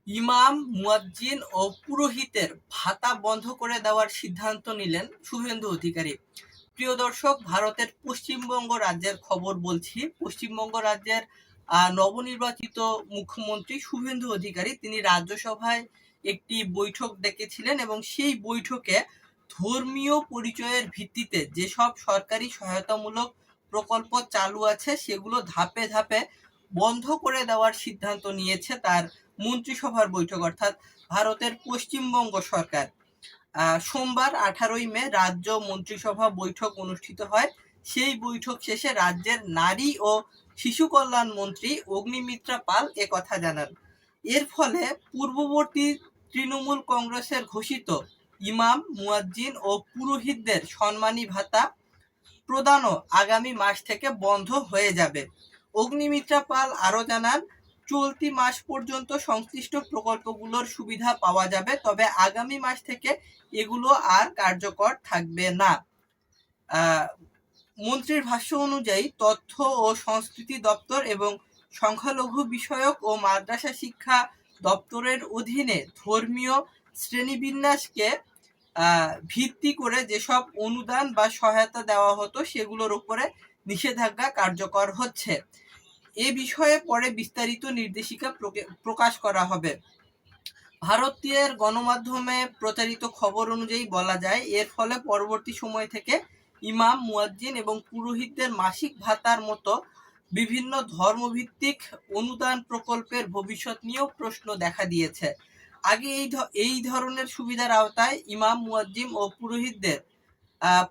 ইমাম, মুয়াজ্জিন ও পুরোহিতের ভাতা বন্ধ করে দেওয়ার সিদ্ধান্ত নিলেন শুভেন্দু অধিকারী। প্রিয় দর্শক, ভারতের পশ্চিমবঙ্গ রাজ্যের খবর বলছি। পশ্চিমবঙ্গ রাজ্যের নবনির্বাচিত মুখ্যমন্ত্রী শুভেন্দু অধিকারী তিনি রাজ্যসভায় একটি বৈঠক ডেকেছিলেন এবং সেই বৈঠকে ধর্মীয় পরিচয়ের ভিত্তিতে যেসব সরকারি সহায়তামূলক প্রকল্প চালু আছে সেগুলো ধাপে ধাপে বন্ধ করে দেওয়ার সিদ্ধান্ত নিয়েছে তার মন্ত্রিসভার বৈঠক, অর্থাৎ ভারতের পশ্চিমবঙ্গ সরকার। সোমবার 18ই মে রাজ্য মন্ত্রিসভা বৈঠক অনুষ্ঠিত হয়। সেই বৈঠক শেষে রাজ্যের নারী ও শিশু কল্যাণ মন্ত্রী অগ্নিমিত্রা পাল একথা জানান। এর ফলে পূর্ববর্তী তৃণমূল কংগ্রেসের ঘোষিত ইমাম, মুয়াজ্জিন ও পুরোহিতদের সম্মানী ভাতা প্রদানও আগামী মাস থেকে বন্ধ হয়ে যাবে। অগ্নিমিত্রা পাল আরও জানান, চলতি মাস পর্যন্ত সংশ্লিষ্ট প্রকল্পগুলোর সুবিধা পাওয়া যাবে, তবে আগামী মাস থেকে এগুলো আর কার্যকর থাকবে না। মন্ত্রীর ভাষ্য অনুযায়ী তথ্য ও সংস্কৃতি দপ্তর এবং সংখ্যালঘু বিষয়ক ও মাদ্রাসা শিক্ষা দপ্তরের অধীনে ধর্মীয় শ্রেণীবিন্যাসকে ভিত্তি করে যেসব অনুদান বা সহায়তা দেওয়া হতো সেগুলোর উপরে নিষেধাজ্ঞা কার্যকর হচ্ছে। এ বিষয়ে পরে বিস্তারিত নির্দেশিকা প্রকাশ করা হবে। ভারতীয় গণমাধ্যমে প্রচারিত খবর অনুযায়ী বলা যায়, এর ফলে পরবর্তী সময় থেকে ইমাম, মুয়াজ্জিন এবং পুরোহিতদের মাসিক ভাতার মতো বিভিন্ন ধর্মভিত্তিক অনুদান প্রকল্পের ভবিষ্যৎ নিয়েও প্রশ্ন দেখা দিয়েছে। আগে এই ধরনের সুবিধার আওতায় ইমাম, মুয়াজ্জিন ও পুরোহিতদের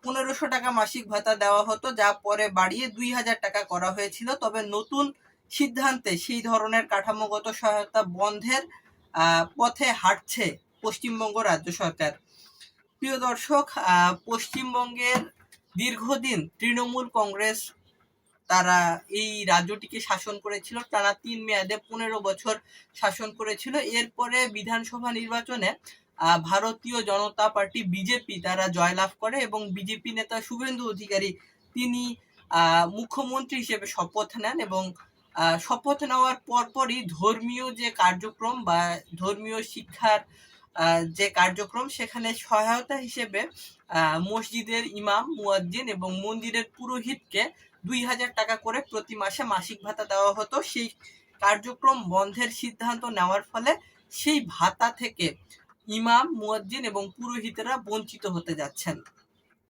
1500 টাকা মাসিক ভাতা দেওয়া হতো, যা পরে বাড়িয়ে 2000 টাকা করা হয়েছিল। তবে নতুন সিদ্ধান্তে সেই ধরনের কাঠামোগত সহায়তা বন্ধের পথে হাঁটছে পশ্চিমবঙ্গ রাজ্য সরকার। প্রিয় দর্শক, পশ্চিমবঙ্গের দীর্ঘদিন তৃণমূল কংগ্রেস তারা এই রাজ্যটিকে শাসন করেছিল, টানা 3 মেয়াদে 15 বছর শাসন করেছিল। এরপরে বিধানসভা নির্বাচনে ভারতীয় জনতা পার্টি বিজেপি তারা জয়লাভ করে এবং বিজেপি নেতা শুভেন্দু অধিকারী তিনি মুখ্যমন্ত্রী হিসেবে শপথ নেন এবং শপথ নেওয়ার পরপরই ধর্মীয় যে কার্যক্রম বা ধর্মীয় শিক্ষার যে কার্যক্রম সেখানে সহায়তা হিসেবে মসজিদের ইমাম, মুয়াজ্জিন এবং মন্দিরের পুরোহিতকে 2000 টাকা করে প্রতি মাসে মাসিক ভাতা দেওয়া হতো। সেই কার্যক্রম বন্ধের সিদ্ধান্ত নেওয়ার ফলে সেই ভাতা থেকে ইমাম, মুয়াজ্জিন এবং পুরোহিতেরা বঞ্চিত হতে যাচ্ছেন।